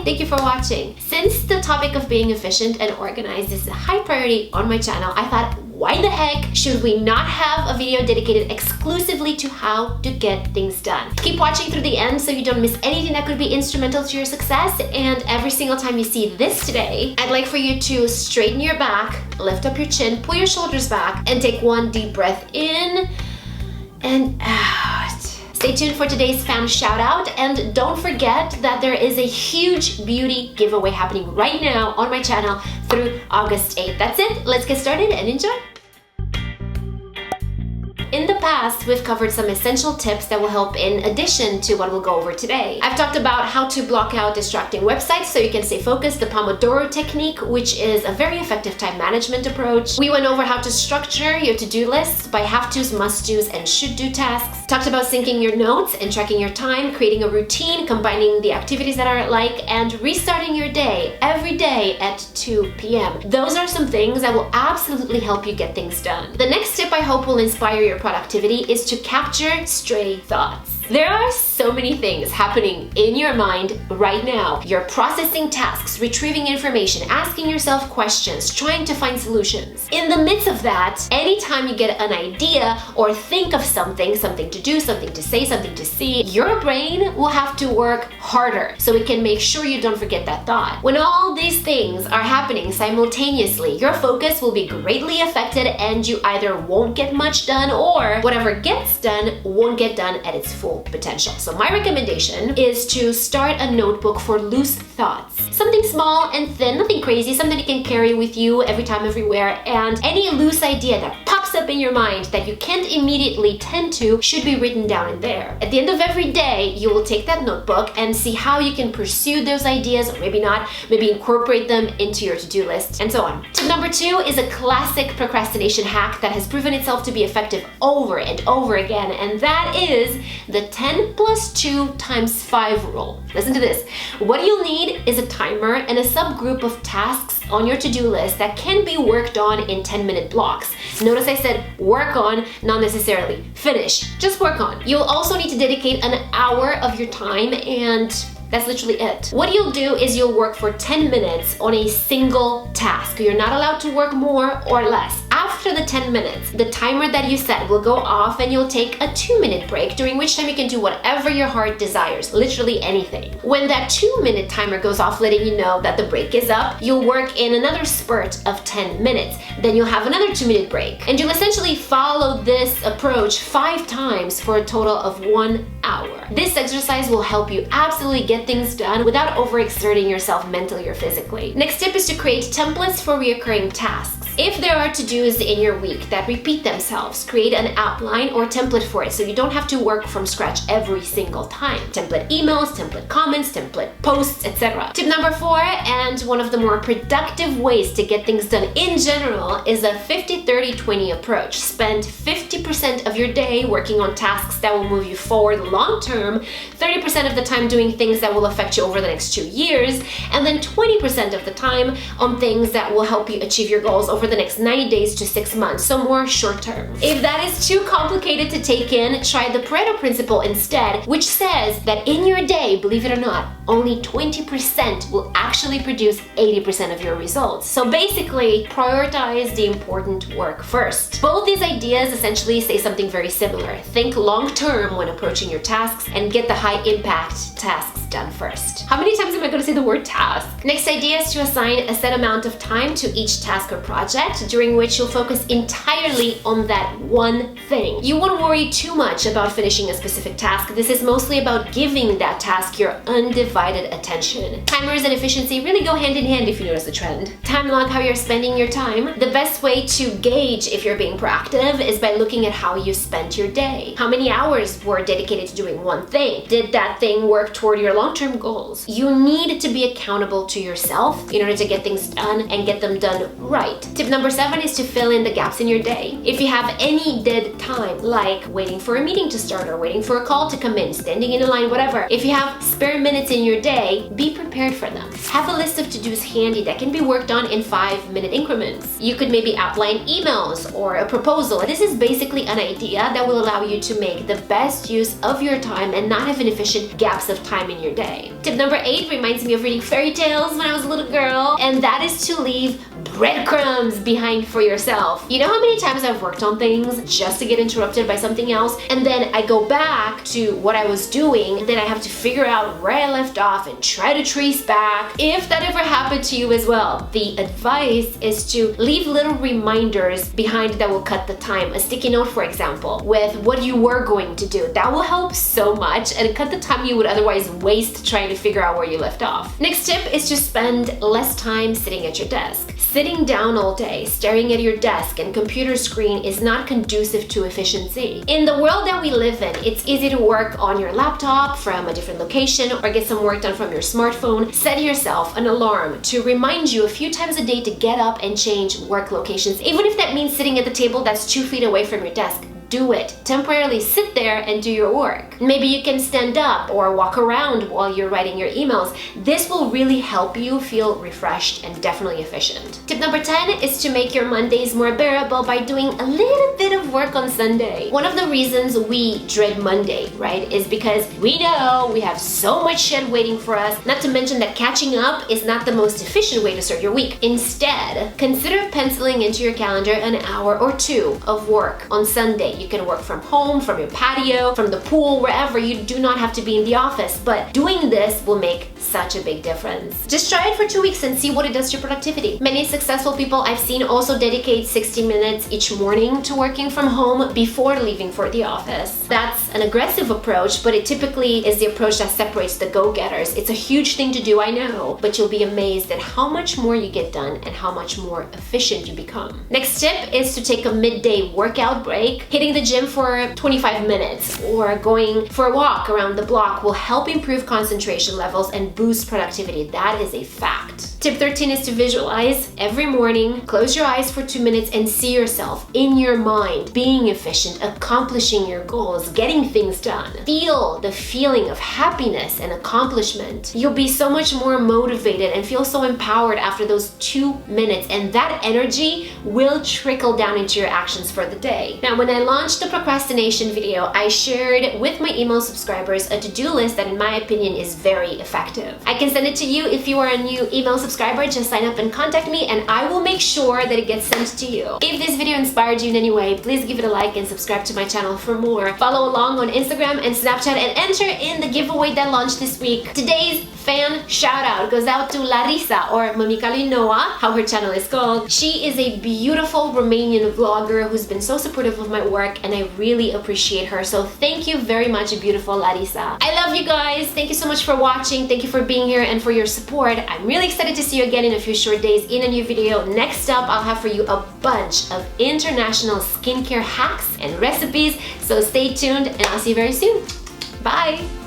Hi, thank you for watching. Since the topic of being efficient and organized is a high priority on my channel, I thought, why the heck should we not have a video dedicated exclusively to how to get things done? Keep watching through the end so you don't miss anything that could be instrumental to your success. And every single time you see this today, I'd like for you to straighten your back, lift up your chin, pull your shoulders back, and take one deep breath in and out. Stay tuned for today's fan shout out, and don't forget that there is a huge beauty giveaway happening right now on my channel through August 8th. That's it, let's get started and enjoy. In the past, we've covered some essential tips that will help in addition to what we'll go over today. I've talked about how to block out distracting websites so you can stay focused, the Pomodoro technique, which is a very effective time management approach. We went over how to structure your to-do list by have-tos, must-dos, and should-do tasks. Talked about syncing your notes and tracking your time, creating a routine, combining the activities that are alike, and restarting your day every day at 2 p.m. Those are some things that will absolutely help you get things done. The next tip I hope will inspire your productivity is to capture stray thoughts. There are so many things happening in your mind right now. You're processing tasks, retrieving information, asking yourself questions, trying to find solutions. In the midst of that, anytime you get an idea or think of something to do, something to say, something to see, your brain will have to work harder so it can make sure you don't forget that thought. When all these things are happening simultaneously, your focus will be greatly affected and you either won't get much done or whatever gets done won't get done at its full potential. So my recommendation is to start a notebook for loose thoughts. Something small and thin, nothing crazy, something you can carry with you every time, everywhere, and any loose idea that pops up in your mind that you can't immediately tend to should be written down in there. At the end of every day, you will take that notebook and see how you can pursue those ideas, or maybe not, maybe incorporate them into your to-do list, and so on. Tip number 2 is a classic procrastination hack that has proven itself to be effective over and over again, and that is the 10 plus 2 times 5 rule. Listen to this. What you'll need is a timer and a subgroup of tasks on your to-do list that can be worked on in 10-minute blocks. Notice I said work on, not necessarily finish, just work on. You'll also need to dedicate an hour of your time, and that's literally it. What you'll do is you'll work for 10 minutes on a single task. You're not allowed to work more or less. After the 10 minutes, the timer that you set will go off and you'll take a 2-minute break, during which time you can do whatever your heart desires, literally anything. When that 2-minute timer goes off, letting you know that the break is up, you'll work in another spurt of 10 minutes. Then you'll have another 2-minute break. And you'll essentially follow this approach 5 times for a total of 1 hour. This exercise will help you absolutely get things done without overexerting yourself mentally or physically. Next tip is to create templates for reoccurring tasks. If there are to-dos in your week that repeat themselves, create an outline or template for it so you don't have to work from scratch every single time. Template emails, template comments, template posts, etc. Tip number 4, and one of the more productive ways to get things done in general, is a 50-30-20 approach. Spend 50% of your day working on tasks that will move you forward long term, 30% of the time doing things that will affect you over the next 2 years, and then 20% of the time on things that will help you achieve your goals over the next 90 days to 6 months, so more short term. If that is too complicated to take in, try the Pareto principle instead, which says that in your day, believe it or not, only 20% will actually produce 80% of your results. So basically, prioritize the important work first. Both these ideas essentially say something very similar. Think long term when approaching your tasks and get the high impact tasks done first. How many times am I going to say the word task? Next idea is to assign a set amount of time to each task or project, during which you'll focus entirely on that one thing. You won't worry too much about finishing a specific task. This is mostly about giving that task your undivided attention. Timers and efficiency really go hand in hand if you notice the trend. Time log how you're spending your time. The best way to gauge if you're being proactive is by looking at how you spent your day. How many hours were dedicated to doing one thing? Did that thing work toward your long-term goals? You need to be accountable to yourself in order to get things done and get them done right. Tip number 7 is to fill in the gaps in your day. If you have any dead time, like waiting for a meeting to start or waiting for a call to come in, standing in a line, whatever, if you have spare minutes in your day, be prepared for them. Have a list of to-dos handy that can be worked on in 5-minute increments. You could maybe outline emails or a proposal. This is basically an idea that will allow you to make the best use of your time and not have inefficient gaps of time in your day. Tip number 8 reminds me of reading fairy tales when I was a little girl, and that is to leave breadcrumbs behind for yourself. You know how many times I've worked on things just to get interrupted by something else, and then I go back to what I was doing, and then I have to figure out where I left off and try to trace back. If that ever happened to you as well, the advice is to leave little reminders behind that will cut the time. A sticky note, for example, with what you were going to do. That will help so much and cut the time you would otherwise waste trying to figure out where you left off. Next tip is to spend less time sitting at your desk. Sitting down all day, staring at your desk and computer screen is not conducive to efficiency. In the world that we live in, it's easy to work on your laptop from a different location or get some work done from your smartphone. Set yourself an alarm to remind you a few times a day to get up and change work locations, even if that means sitting at the table that's 2 feet away from your desk. Do it. Temporarily sit there and do your work. Maybe you can stand up or walk around while you're writing your emails. This will really help you feel refreshed and definitely efficient. Tip number 10 is to make your Mondays more bearable by doing a little bit of work on Sunday. One of the reasons we dread Monday, right, is because we know we have so much shit waiting for us, not to mention that catching up is not the most efficient way to start your week. Instead, consider penciling into your calendar an hour or 2 of work on Sunday. You can work from home, from your patio, from the pool, wherever. You do not have to be in the office, but doing this will make such a big difference. Just try it for 2 weeks and see what it does to your productivity. Many successful people I've seen also dedicate 60 minutes each morning to working from home before leaving for the office. That's an aggressive approach, but it typically is the approach that separates the go-getters. It's a huge thing to do, I know, but you'll be amazed at how much more you get done and how much more efficient you become. Next tip is to take a midday workout break. Hitting the gym for 25 minutes or going for a walk around the block will help improve concentration levels and boost productivity. That is a fact. Tip 13 is to visualize every morning. Close your eyes for 2 minutes and see yourself in your mind being efficient, accomplishing your goals, getting things done. Feel the feeling of happiness and accomplishment. You'll be so much more motivated and feel so empowered after those 2 minutes, and that energy will trickle down into your actions for the day. Now, when I launched the procrastination video, I shared with my email subscribers a to-do list that in my opinion is very effective. I can send it to you if you are a new email subscriber. Just sign up and contact me and I will make sure that it gets sent to you. If this video inspired you in any way, please give it a like and subscribe to my channel for more. Follow along on Instagram and Snapchat and enter in the giveaway that launched this week. Today's fan shout out goes out to Larissa, or Mamica Linoa, how her channel is called. She is a beautiful Romanian vlogger who's been so supportive of my work and I really appreciate her. So thank you very much, beautiful Larissa. I love you guys. Thank you so much for watching. Thank you for being here and for your support. I'm really excited to see you again in a few short days in a new video. Next up, I'll have for you a bunch of international skincare hacks and recipes. So stay tuned and I'll see you very soon. Bye.